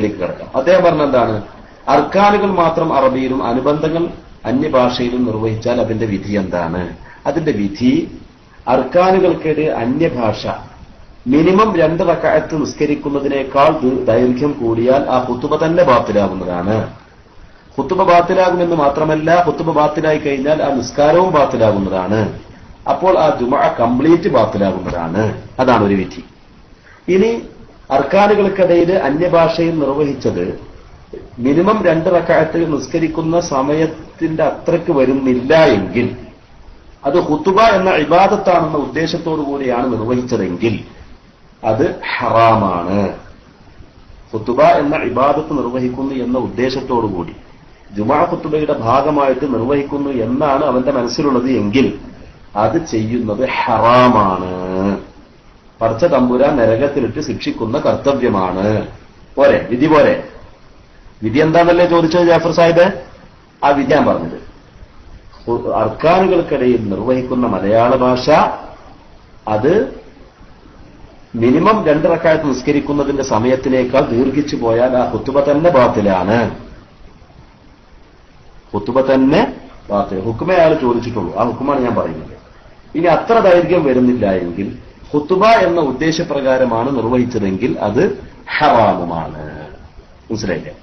വിഷയത്തിലേക്ക് കിടക്കാം. അദ്ദേഹം പറഞ്ഞെന്താണ്, അർക്കാനുകൾ മാത്രം അറബിയിലും അനുബന്ധങ്ങൾ അന്യഭാഷയിലും നിർവഹിച്ചാൽ അതിന്റെ വിധി എന്താണ്? അതിന്റെ വിധി, അർക്കാനുകൾക്കിടെ അന്യഭാഷ മിനിമം 2 റക്അത്ത് നിസ്കരിക്കുന്നതിനേക്കാൾ ദൈർഘ്യം കൂടിയാൽ ആ ഖുതുബ തന്നെ ബാത്തിലാകുന്നതാണ്. ഖുതുബ ബാത്തിലാകുമെന്ന് മാത്രമല്ല, ഖുതുബ ബാത്തിലായി കഴിഞ്ഞാൽ ആ നിസ്കാരവും ബാത്തിലാകുന്നതാണ്. അപ്പോൾ ആ ജുമുഅ കംപ്ലീറ്റ് ബാത്തിലാകുന്നതാണ്. അതാണ് ഒരു വിധി. ഇനി അർക്കാനുകൾക്കിടയിൽ അന്യഭാഷയിൽ നിർവഹിച്ചത് മിനിമം 2 റക്അത്ത് നിസ്കരിക്കുന്ന സമയത്തിന്റെ അത്രക്ക് വരുന്നില്ല എങ്കിൽ, അത് ഖുതുബ എന്ന ഇബാദത്താണെന്ന ഉദ്ദേശത്തോടു കൂടിയാണ് നിർവഹിച്ചതെങ്കിൽ അത് ഹറാമാണ്. ഖുതുബ എന്ന ഇബാദത്ത് നിർവഹിക്കുന്നു എന്ന ഉദ്ദേശത്തോടുകൂടി ജുമുഅ ഖുതുബയുടെ ഭാഗമായിട്ട് നിർവഹിക്കുന്നു എന്നാണ് അവന്റെ മനസ്സിലുള്ളത് എങ്കിൽ അത് ചെയ്യുന്നത് ഹറാമാണ്. പടച്ച തമ്പുരാൻ നരകത്തിലിട്ട് ശിക്ഷിക്കുന്ന കർത്തവ്യമാണ്. പോരെ, വിധി പോരെ? വിധി എന്താണല്ലേ ചോദിച്ചത് ജാഫർ സാഹിബ്? ആ വിധി ഞാൻ പറഞ്ഞത്, അർക്കാനുകൾക്കിടയിൽ നിർവഹിക്കുന്ന മലയാള ഭാഷ അത് മിനിമം 2 റക്അത്ത് നിസ്കരിക്കുന്നതിന്റെ സമയത്തിനേക്കാൾ ദീർഘിച്ചു പോയാൽ ആ ഖുതുബ തന്നെ ബാത്തിലാണ്. ഖുതുബ തന്നെ ബാത്തിൽ. ഹുക്കുമേ അയാൾ ചോദിച്ചിട്ടുള്ളൂ, ആ ഹുക്കുമാണ് ഞാൻ പറയുന്നത്. ഇനി അത്ര ദൈർഘ്യം വരുന്നില്ല എങ്കിൽ, ഖുതുബ എന്ന ഉദ്ദേശപ്രകാരമാണ് നിർവഹിച്ചതെങ്കിൽ അത് ഹറാമുമാണ്. മനസ്സിലായില്ലേ?